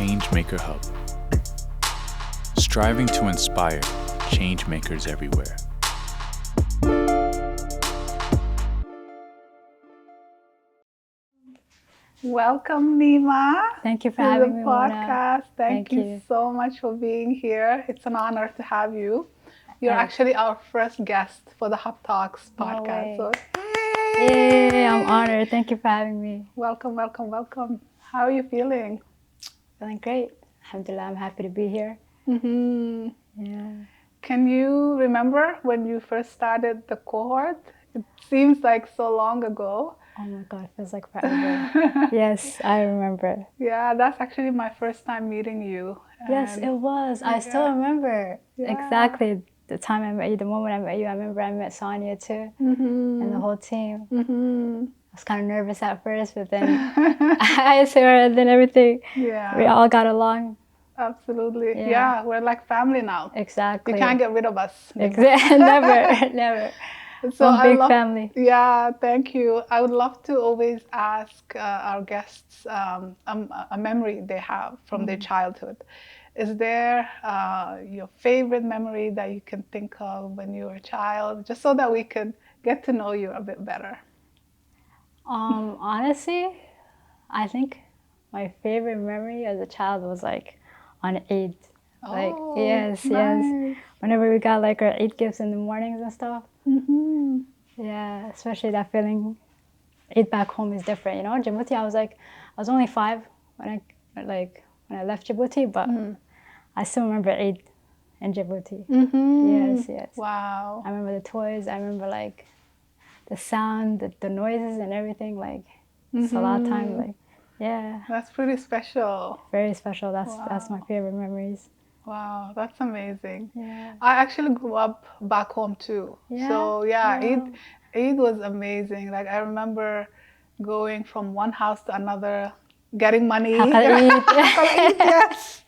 Changemaker Hub. Striving to inspire change makers everywhere. Welcome, Nima. Thank you for to having the me, podcast. Mona. Thank you so much for being here. It's an honor to have you. You're Thanks. actually our first guest for the Hub Talks No podcast. way. So, Yay, I'm honored. Thank you for having me. welcome, welcome, welcome. How are you feeling? Feeling great. Alhamdulillah, I'm happy to be here. Mm-hmm. Yeah. Can you remember when you first started the cohort? It seems like so long ago. Oh my God, it feels like forever. Yes, I remember. Yeah, that's actually my first time meeting you. Yes, And it was. I still remember Yeah. exactly the time I met you, the moment I met you. I remember I met Sonia too, and the whole team. Mm-hmm. I was kind of nervous at first, but then I saw her, and then everything. Yeah. We all got along. Absolutely. Yeah. Yeah, we're like family now. Exactly. You can't get rid of us. Exactly. Never, never. So One I big love, family. Yeah, thank you. I would love to always ask our guests a memory they have from their childhood. Is there your favorite memory that you can think of when you were a child, just so that we could get to know you a bit better? Honestly, I think my favorite memory as a child was like on Eid. Like, Oh, yes. nice. Whenever we got like our Eid gifts in the mornings and stuff. Mm-hmm. Yeah, especially that feeling. Eid back home is different, you know. Djibouti, I was only 5 when I left Djibouti, but I still remember Eid in Djibouti. Mm-hmm. Yes. Wow. I remember the toys. I remember like the sound, the noises, and everything. Like Salah time, like yeah. That's pretty special. Very special. That's my favorite memories. Wow, that's amazing. Yeah. I actually grew up back home too. Yeah? So yeah, Wow. Eid was amazing. Like I remember going from one house to another, getting money. Haqal Eid. Eid, yes.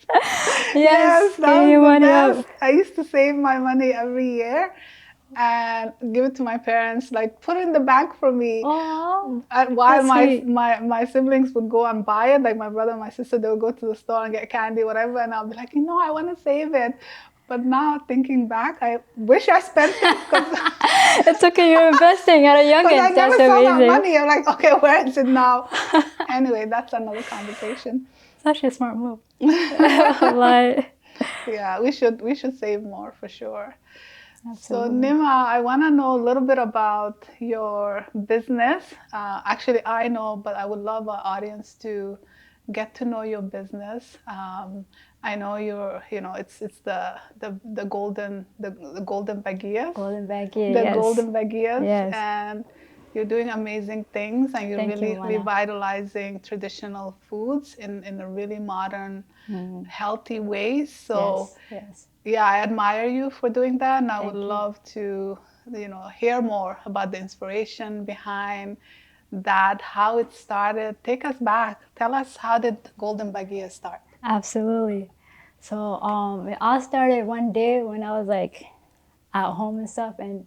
Yes, that give was me the money best. up. I used to save my money every year and give it to my parents, like put it in the bank for me. Oh, And while that's my, sweet. my siblings would go and buy it, like my brother and my sister, they would go to the store and get candy, whatever, and I'll be like, I want to save it. But now thinking back, I wish I spent it because It's okay, you're investing at a young I age. never That's saw that amazing. money. I'm like, okay, where is it now? Anyway, that's another conversation. It's actually a smart move. Like, Yeah, we should save more for sure. So absolutely. Nima, I want to know a little bit about your business. Actually, I know, but I would love our audience to get to know your business. I know it's the golden Bagya, Golden Baggy, the yes. golden Bagyas, Yes. and you're doing amazing things, and you're Thank you, really Mona. revitalizing traditional foods in a really modern, healthy way. So. Yes. Yeah, I admire you for doing that, and I would Thank you. love to, hear more about the inspiration behind that, how it started. Take us back. Tell us, how did Golden Baggia start? Absolutely. So it all started one day when I was like at home and stuff, and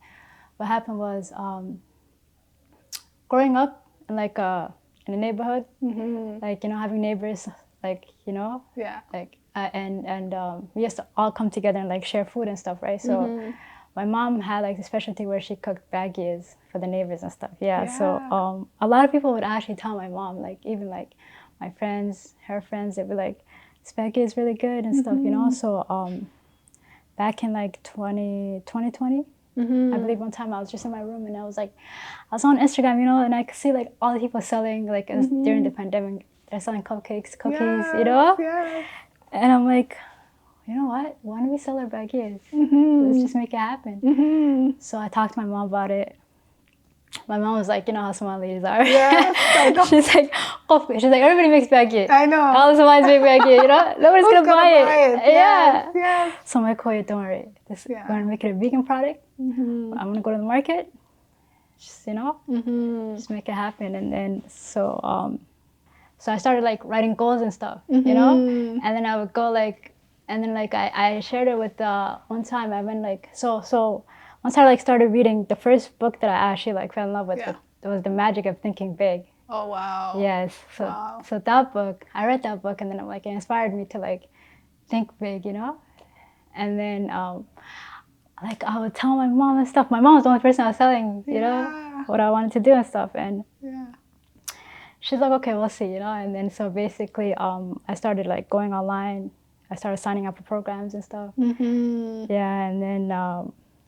what happened was growing up in like in a neighborhood, like having neighbors, like Yeah. like and we used to all come together and like share food and stuff, right? So my mom had like the specialty where she cooked baggies for the neighbors and stuff. Yeah. So a lot of people would actually tell my mom, like even like my friends, her friends, they'd be like, this baggie is really good and stuff, So back in like 2020, I believe one time I was just in my room and I was on Instagram, and I could see like all the people selling, like it was during the pandemic, they're selling cupcakes, cookies, Yes. And I'm like, you know what? Why don't we sell our baggies? Let's just make it happen. So I talked to my mom about it. My mom was like, you know how Somalis are. Yes, I know. She's like, everybody makes baggy. I know. All the Somalis make baggy, Nobody's Who's gonna buy it. Yes, Yeah. yes. So I'm like, oh, don't worry. We're gonna make it a vegan product. I'm gonna go to the market. Just, just make it happen. And then so I started like writing goals and stuff, and then I would go and then I shared it with one time I went so once I started reading the first book that I actually fell in love with, it was The Magic of Thinking Big. Oh, wow. Yes. So Wow. so that book, I read that book, and then I'm like, it inspired me to like think big, you know. And then like I would tell my mom and stuff. My mom was the only person I was telling, you know, Yeah. what I wanted to do and stuff. And Yeah. she's like, okay, we'll see, you know. And then so basically, I started like going online. I started signing up for programs and stuff. Mm-hmm. Yeah, and then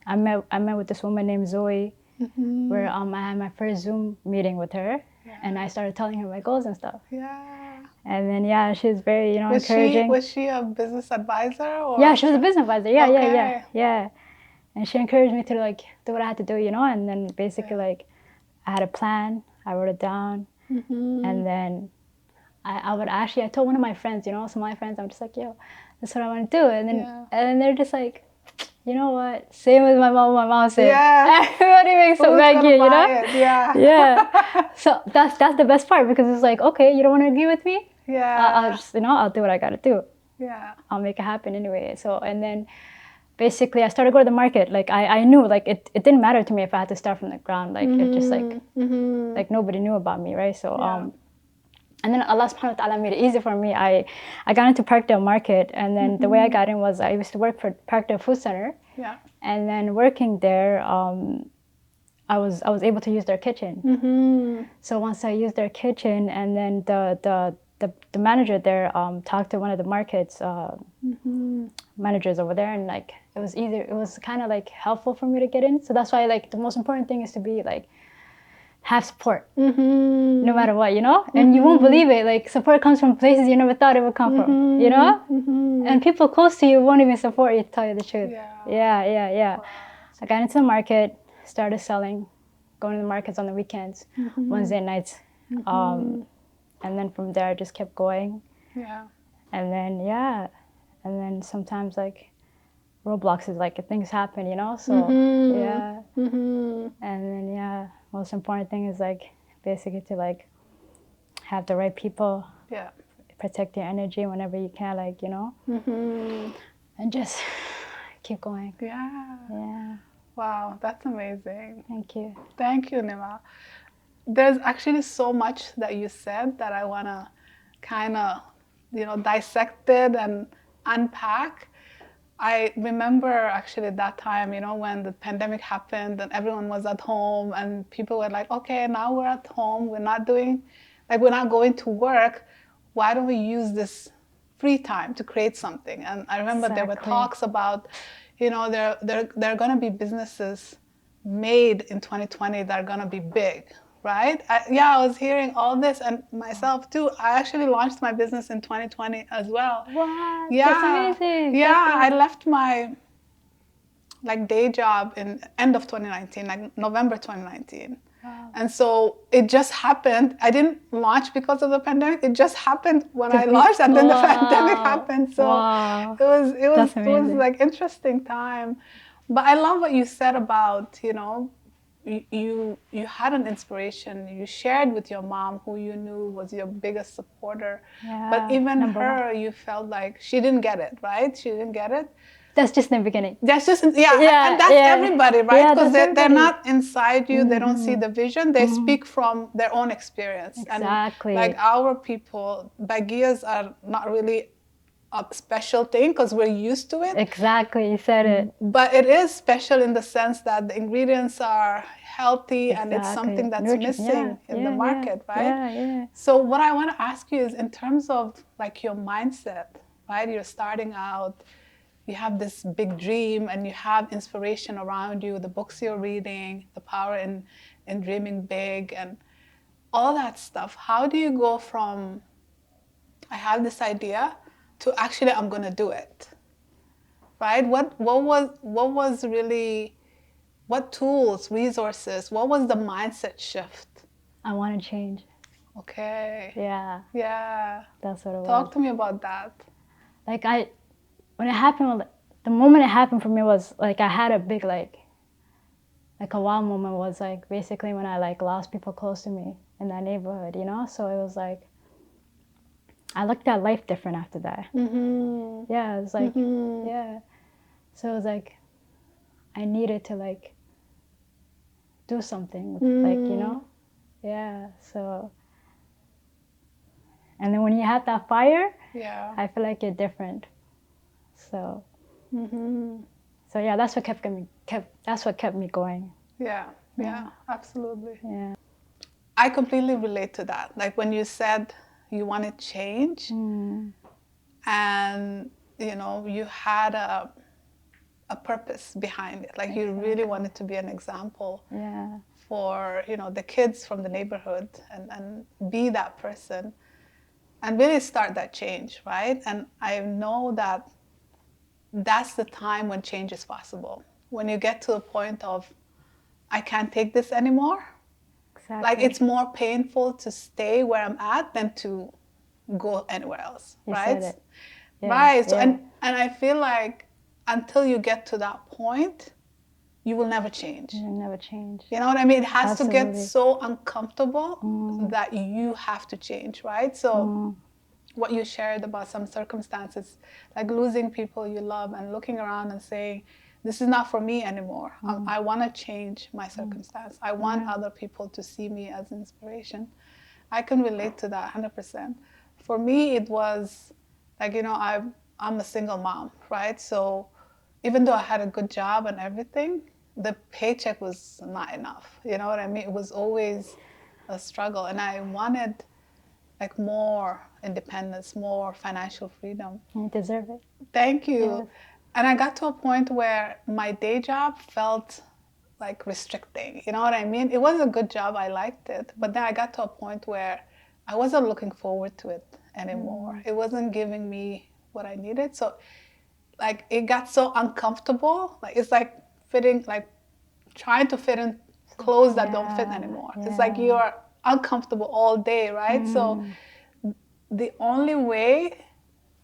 I met with this woman named Zoe, Mm-hmm. where I had my first Zoom meeting with her, Yeah. and I started telling her my goals and stuff. Yeah. And then yeah, she was very Was encouraging. she a business advisor or? Yeah, she was a business advisor. Yeah, yeah, yeah, Okay. yeah. And she encouraged me to like do what I had to do, you know. And then basically Yeah. like I had a plan. I wrote it down, Mm-hmm. and then I would actually I told one of my friends, you know, some of my friends, I'm just like, yo, that's what I want to do. And then Yeah. and then they're just like, you know what? Same with my mom. My mom said, Yeah. everybody makes Who's a gonna Bagya, you buy know? it? Yeah. Yeah. So that's the best part, because it's like, okay, you don't want to agree with me? I'll Yeah. just, you know, I'll do what I got to do. Yeah. I'll make it happen anyway. So, and then basically I started going to the market. Like I knew like it didn't matter to me if I had to start from the ground. Like it just Mm-hmm. like nobody knew about me, right? So Yeah. and then Allah subhanahu wa ta'ala made it easy for me. I got into Parkdale Market, and then the way I got in was I used to work for Parkdale Food Center. Yeah. And then working there, I was able to use their kitchen. Mm-hmm. So once I used their kitchen, and then the manager there talked to one of the markets managers over there, and like it was easier. It was kind of like helpful for me to get in. So that's why like the most important thing is to be like have support, no matter what, you know. And you won't believe it. Like support comes from places you never thought it would come from, you know. And people close to you won't even support you, to tell you the truth. Yeah. I got into the market, started selling, going to the markets on the weekends, Wednesday nights. And then from there, I just kept going. Yeah. And then, yeah. And then sometimes, like, roadblocks is like things happen, you know? So, yeah. And then, yeah, most important thing is, like, basically to, like, have the right people. Yeah. Protect your energy whenever you can, like, you know? And just keep going. Yeah. Yeah. Wow, that's amazing. Thank you. Thank you, Nima. There's actually so much that you said that I want to kind of, dissect it and unpack. I remember actually that time, when the pandemic happened and everyone was at home and people were like, okay, now we're at home, we're not going to work. Why don't we use this free time to create something? And I remember there were talks about, there are going to be businesses made in 2020 that are going to be big, right? I was hearing all this, and myself too. I actually launched my business in 2020 as well. What? Yeah, that's amazing. Yeah, I left my day job in end of 2019, like November 2019. Wow. And so it just happened. I didn't launch because of the pandemic. It just happened when I launched, and then the pandemic happened. So it was like interesting time. But I love what you said about, you had an inspiration. You shared with your mom, who you knew was your biggest supporter. Yeah, but even her, you felt like she didn't get it, right? She didn't get it. That's just in the beginning. That's just, and that's everybody, right? Because they're not inside you. They don't see the vision. They speak from their own experience. Exactly. And like our people, Bagyas are not really a special thing because we're used to it. Exactly, you said it. But it is special in the sense that the ingredients are healthy, and it's something that's missing in the market, right? Yeah. So what I want to ask you is, in terms of like your mindset, right? You're starting out, you have this big dream, and you have inspiration around you, the books you're reading, the power in dreaming big, and all that stuff. How do you go from, I have this idea, to actually I'm going to do it? Right? What was really, what tools, resources, what was the mindset shift? I want to change. Okay. Yeah. Yeah. That's what it was. Talk to me about that. Like when it happened, the moment it happened for me was like I had a big like a wow moment, was like basically when I like lost people close to me in that neighborhood, you know? So it was like, I looked at life different after that. Yeah, it was like, yeah. So it was like, I needed to like do something, like, you know? Yeah, so And then when you have that fire, Yeah. I feel like you're different. So, Mm-hmm. so yeah, that's what kept me going. Yeah, absolutely. Yeah. I completely relate to that. Like when you said you want to change, and you had a purpose behind it. Like you really wanted to be an example Yeah. for the kids from the neighborhood, and be that person and really start that change, right? And I know that that's the time when change is possible. When you get to a point of, I can't take this anymore. Exactly. Like it's more painful to stay where I'm at than to go anywhere else, You right? said it. Yeah, Right. So yeah. and I feel like until you get to that point, you will never change. You'll never change. You know what I mean? It has to get Absolutely. so uncomfortable that you have to change, right? So what you shared about some circumstances, like losing people you love and looking around and saying, this is not for me anymore. I want to change my circumstance. I want other people to see me as inspiration. I can relate to that 100%. For me, it was like, I'm a single mom, right? So even though I had a good job and everything, the paycheck was not enough. You know what I mean? It was always a struggle. And I wanted like more independence, more financial freedom. You deserve it. Thank you. Yes. And I got to a point where my day job felt like restricting. You know what I mean? It was a good job. I liked it. But then I got to a point where I wasn't looking forward to it anymore. It wasn't giving me what I needed. So like it got so uncomfortable. Like it's like fitting, like trying to fit in clothes that don't fit anymore. It's like you're uncomfortable all day, right? So the only way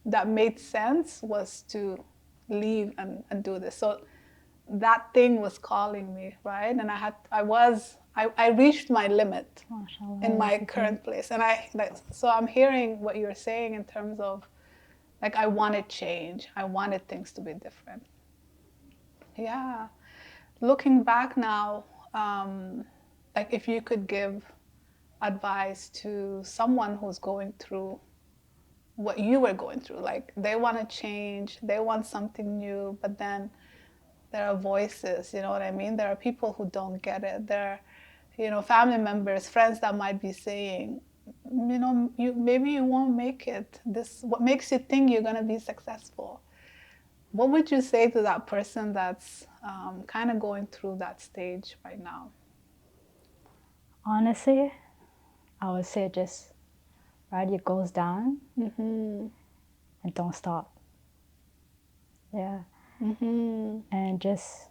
that made sense was to leave and do this. So that thing was calling me, right? And I reached my limit in my current place. And so I'm hearing what you're saying in terms of like, I wanted change. I wanted things to be different. Yeah. Looking back now, like if you could give advice to someone who's going through what you were going through, like they want to change, they want something new, but then there are voices, you know what I mean? There are people who don't get it. There are, family members, friends that might be saying, maybe you won't make it. What makes you think you're going to be successful? What would you say to that person that's kind of going through that stage right now? Honestly, I would say just write your goals down and don't stop. Yeah. And just,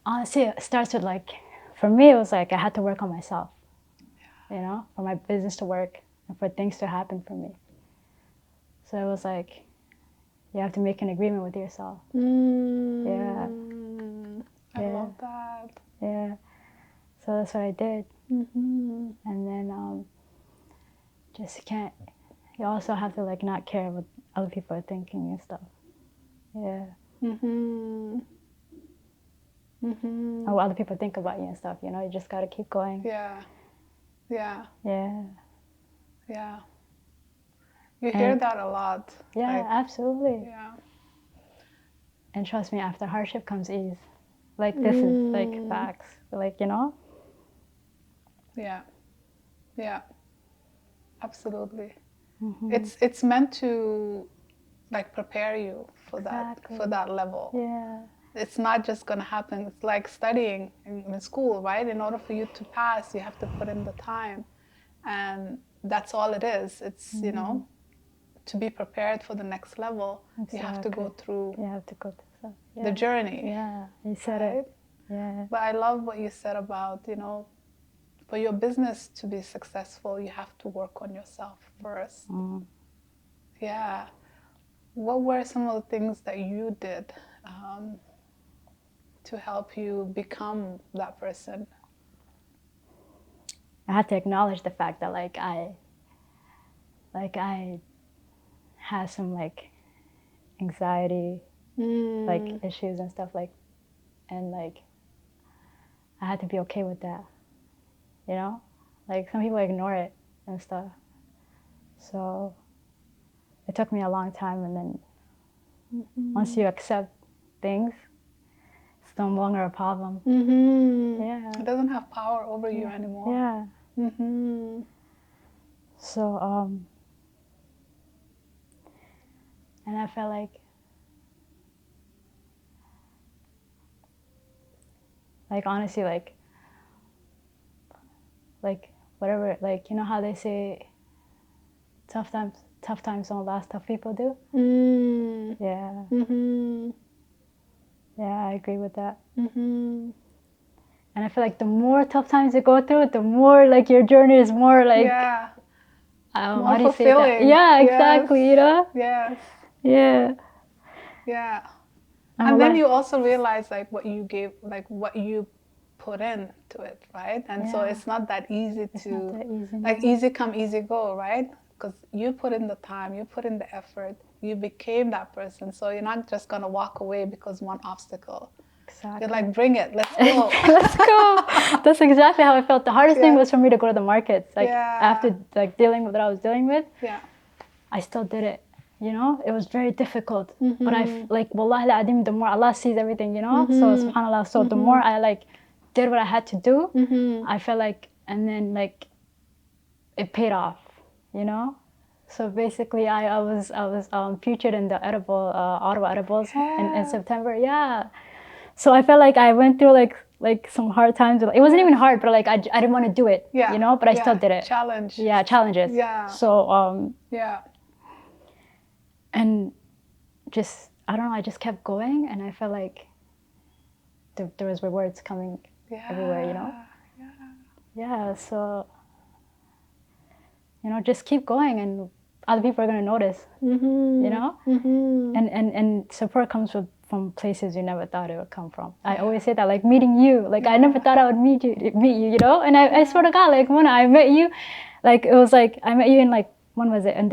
honestly, it starts with like, for me, it was like I had to work on myself, for my business to work and for things to happen for me. So it was like, you have to make an agreement with yourself. Yeah. I love that. Yeah. So that's what I did. And then you also have to like not care what other people are thinking and stuff. Yeah. Or what other people think about you and stuff, you just got to keep going. Yeah. You hear that a lot. Yeah, like, absolutely. Yeah. And trust me, after hardship comes ease. Like, this is like facts. Like, Yeah. Absolutely. It's meant to like prepare you for that level. Yeah. It's not just going to happen. It's like studying in school, right? In order for you to pass, you have to put in the time. And that's all it is. It's, to be prepared for the next level, you have to go through stuff. Yeah. the journey. Yeah, you said it. Yeah. But I love what you said about, for your business to be successful, you have to work on yourself first. Yeah. What were some of the things that you did to help you become that person? I had to acknowledge the fact that I had some like anxiety, like issues and stuff and like I had to be okay with that, Like some people ignore it, and stuff. So it took me a long time, and then once you accept things, it's no longer a problem. Yeah. It doesn't have power over you anymore. Yeah. So and I felt like honestly, like whatever, like, you know how they say tough times don't last, tough people do. Yeah. Yeah, I agree with that. And I feel like the more tough times you go through, the more like your journey is more like more how do you say that? fulfilling. Yeah, exactly. Yes. You know. Yes. Yeah. Yeah. I'm And then like, you also realize like what you gave, like what you put into it, right? And so Yeah. it's not that easy it's to, not that easy. like no. easy come, easy go, right? Because you put in the time, you put in the effort, you became that person. So you're not just gonna walk away because one obstacle. Exactly. You're like, bring it, let's go. Let's go. That's exactly how I felt. The hardest thing was for me to go to the markets. Like after like dealing with what I was dealing with, I still did it. You know, it was very difficult. But like, wallahi al-adim, the more Allah sees everything, you know. So subhanallah. So the more I like did what I had to do, I felt like, and then like it paid off, you know. So basically, I was featured in the Ottawa edibles in September. Yeah. So I felt like I went through like some hard times. It wasn't even hard, but like I didn't want to do it, you know. But I still did it. Challenge. Yeah, challenges. Yeah. So yeah. And just I don't know. I just kept going, and I felt like there was rewards coming everywhere, you know. Yeah. So you know, just keep going, and other people are gonna notice. You know. And support comes from places you never thought it would come from. I always say that, like meeting you, like I never thought I would meet you, you know. And I swear to God, like when I met you, like it was like I met you in like, when was it? In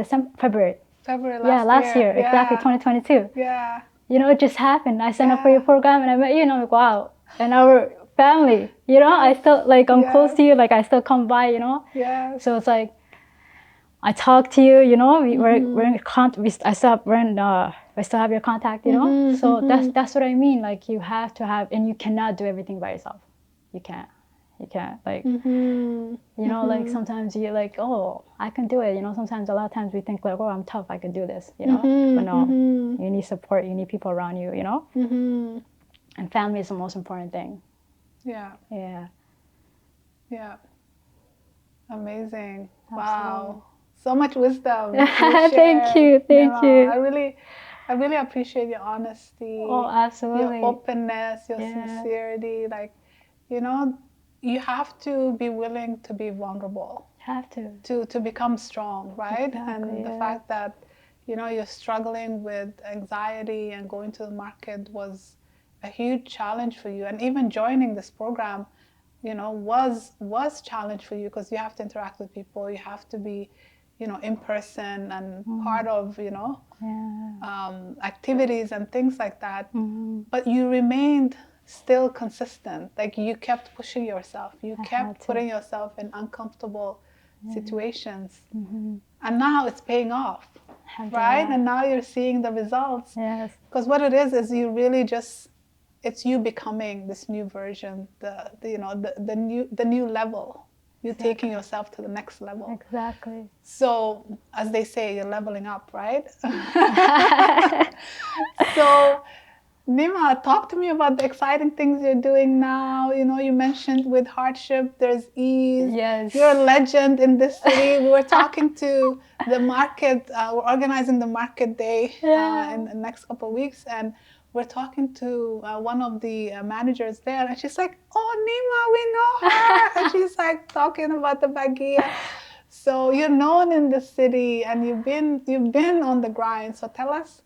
February last year. Exactly, 2022. Yeah. You know, it just happened. I signed up for your program and I met you, and I'm like, wow. And our family, you know, I still like I'm close to you, like I still come by, you know. Yeah. So it's like I talk to you, you know. We're in contact. I still have your contact, you know. So that's what I mean. Like you have to have, and you cannot do everything by yourself. You can't. Like you know, like sometimes you're like, oh, I can do it. You know, sometimes a lot of times we think like, oh, I'm tough, I can do this. You know, but no, you need support. You need people around you. You know, and family is the most important thing. Yeah. Yeah. Yeah. Amazing. Absolutely. Wow. So much wisdom. Thank you. I really appreciate your honesty. Oh, absolutely. Your openness, your sincerity. Like, you know, you have to be willing to be vulnerable. Have to become strong, right? Exactly, and the fact that, you know, you're struggling with anxiety and going to the market was a huge challenge for you. And even joining this program, you know, was challenge for you because you have to interact with people. You have to be, you know, in person and part of, you know, activities and things like that. But you remained still consistent. Like you kept pushing yourself. You kept putting yourself in uncomfortable situations. And now it's paying off, right? And now you're seeing the results. Yes. Because what it is you really just, it's you becoming this new version, the new level. You're taking yourself to the next level. Exactly. So, as they say, you're leveling up, right? So, Nima, talk to me about the exciting things you're doing now. You know, you mentioned with hardship, there's ease. Yes. You're a legend in this city. We were talking to the market. We're organizing the market day in the next couple of weeks. And we're talking to one of the managers there. And she's like, oh, Nima, we know her. And she's like talking about the Bagya. So you're known in the city and you've been on the grind. So tell us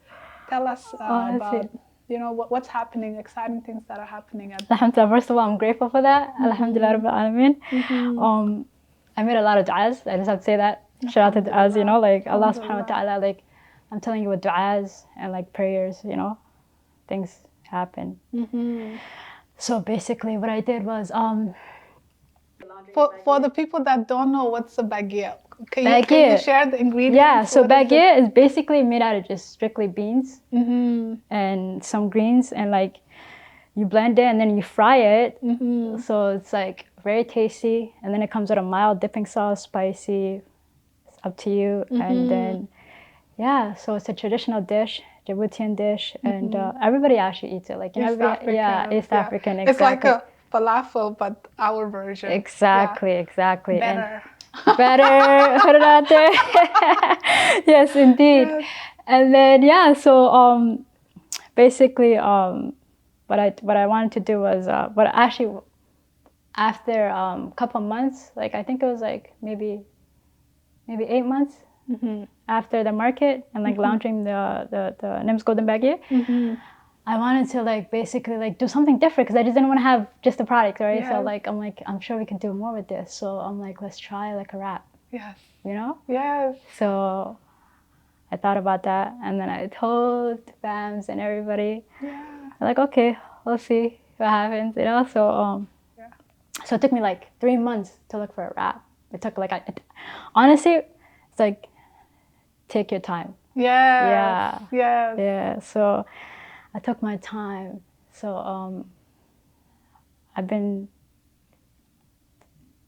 about, you know, what's happening, exciting things that are happening at Alhamdulillah, first of all, I'm grateful for that. Alhamdulillah Rabbil Alameen. I made a lot of du'as. I just have to say that. Shout out to du'as, you know, like Allah subhanahu wa ta'ala, like I'm telling you with du'as and like prayers, you know, things happen. So basically what I did was for the people that don't know what's a bagya, can you Bagya. share the ingredients? Yeah, so What is it? bagya is basically made out of just strictly beans and some greens, and like you blend it and then you fry it. So it's like very tasty, and then it comes with a mild dipping sauce, spicy. It's up to you. And then yeah, so it's a traditional dish, Djiboutian dish, and everybody actually eats it. Like East African. yeah, East African. Exactly. It's like a falafel, but our version. Exactly, exactly. Better. And better. Put it out there. Yes, indeed. Yes. And then yeah, so basically what I wanted to do was but actually after a couple months, like I think it was like maybe 8 months after the market and like launching the Nim's Golden Baggy, I wanted to like basically like do something different because I just didn't want to have just the product, right? Yes. So like I'm sure we can do more with this. So I'm like, let's try like a wrap, Yes. you know? Yes. So I thought about that, and then I told Bams and everybody. Yeah. I'm like, okay, we'll see what happens, you know? So so it took me like 3 months to look for a wrap. It took like honestly, it's like take your time. Yes. Yeah. Yes. Yeah. So I took my time. So I've been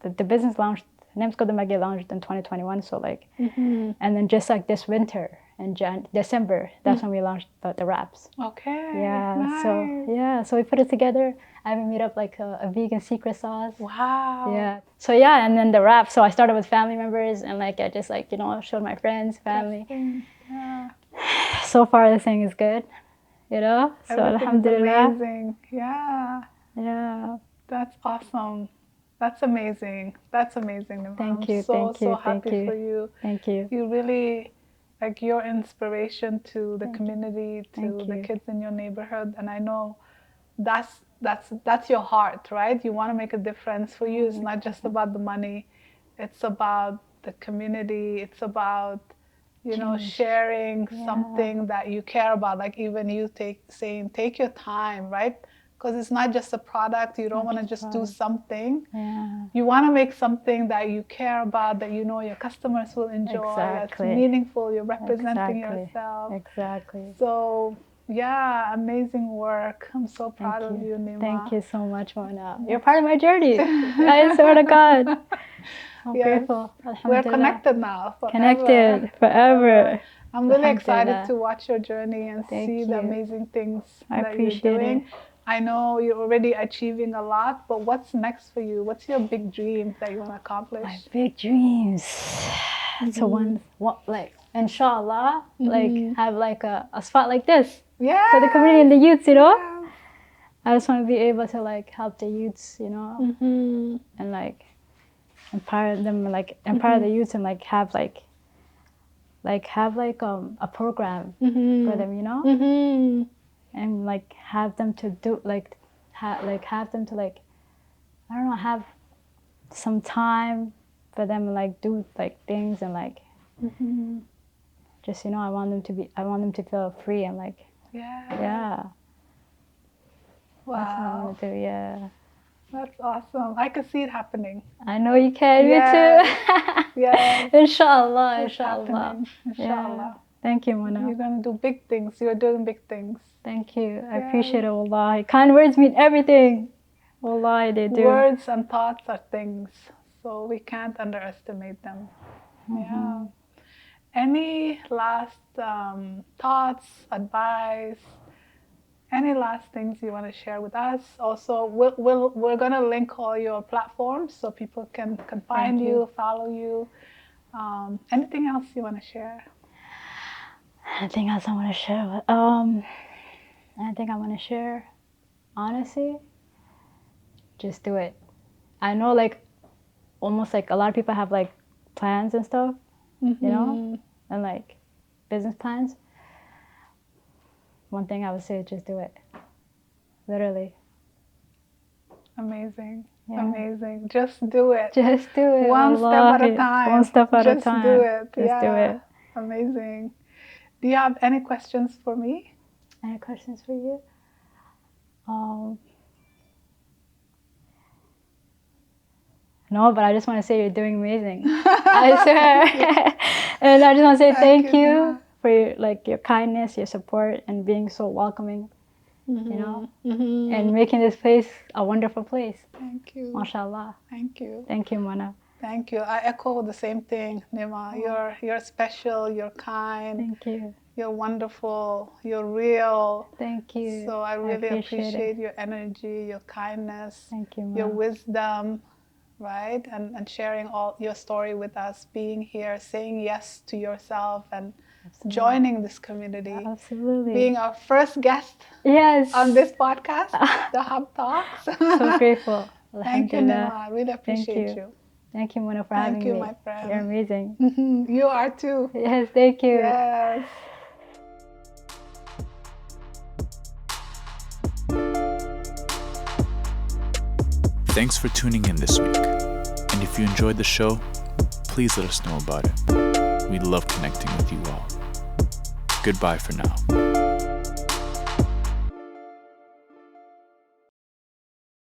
the business launched. Nim's Golden Baggy launched in 2021. So like, and then just like this winter in December, that's when we launched the wraps. Okay. Yeah. Nice. So yeah. So we put it together. I even made up like a vegan secret sauce. Wow. Yeah. So yeah, and then the wrap. So I started with family members, and like I just like showed my friends, family. Yeah. So far, the thing is good, you know. So Everything's alhamdulillah. amazing. Yeah. Yeah. That's awesome. That's amazing. That's amazing. Nima. Thank you. I'm so Thank you. happy Thank you. for you. Thank you. You really like your inspiration to the community, to Thank the you. kids in your neighborhood, and I know that's your heart, right? You want to make a difference. For you, it's not just about the money. It's about the community. It's about sharing something that you care about. Like even you take your time, right? Because it's not just a product. You don't want to just do something. Yeah. You want to make something that you care about, that you know your customers will enjoy. Exactly. That's meaningful. You're representing Exactly. yourself. Exactly. So yeah, amazing work. I'm so proud of you, Nima. Thank you so much, Mona. You're part of my journey. I swear to God. I'm grateful. We're Alhamdulillah. connected now. Forever. Connected forever. I'm really excited Alhamdulillah. to watch your journey and see the you. amazing things I that you're appreciate doing. it. I know you're already achieving a lot, but what's next for you? What's your big dream that you want to accomplish? My big dreams. So one like inshallah, like have like a spot like this Yeah. for the community and the youths, you know. Yeah. I just want to be able to like help the youths, you know, and like empower them, like empower the youths, and like have a program for them, you know, and like have them to do like have them to like I don't know, have some time for them and like do like things and like just I want them to feel free and like yeah. Wow. That's what I want to do. Yeah. That's awesome. I can see it happening. I know you can. Yes. Me too. Yes. Inshallah. It's Inshallah. happening. Inshallah. Yeah. Thank you, Mona. You're going to do big things. You're doing big things. Thank you. I appreciate it, wallahi. Kind words mean everything. Wallahi, they do. Words and thoughts are things, so we can't underestimate them. Yeah. Any last thoughts, advice, any last things you want to share with us? Also, we're going to link all your platforms so people can find you, follow you. Anything else you want to share? Anything else I want to share? Anything I want to share? Honestly, just do it. I know, like, almost like a lot of people have like plans and stuff, you know, and like business plans. One thing I would say is just do it. Literally. Amazing. Yeah. Amazing. Just do it. Just do it. One step at a time. One step at a time. Just do it. Just do it. Amazing. Do you have any questions for me? Any questions for you? No, but I just want to say you're doing amazing. I swear. And I just want to say thank you Nima. for your kindness, your support, and being so welcoming, and making this place a wonderful place. Thank you. MashaAllah. Thank you. Thank you, Mana. Thank you. I echo the same thing, Nima. You're special, you're kind, Thank you. you're wonderful, you're real. Thank you. So I really appreciate appreciate your energy, your kindness, Thank you, your Mana. wisdom, right? And sharing all your story with us, being here, saying yes to yourself and joining this community. Absolutely. Being our first guest Yes. on this podcast, the Hub Talks. So grateful. Thank you, Alhamdulillah. Nima. I really appreciate you. Thank you, Mona, for having you, me. my friend. You're amazing. You are too. Yes, thank you. Yes. Thanks for tuning in this week. And if you enjoyed the show, please let us know about it. We love connecting with you all. Goodbye for now.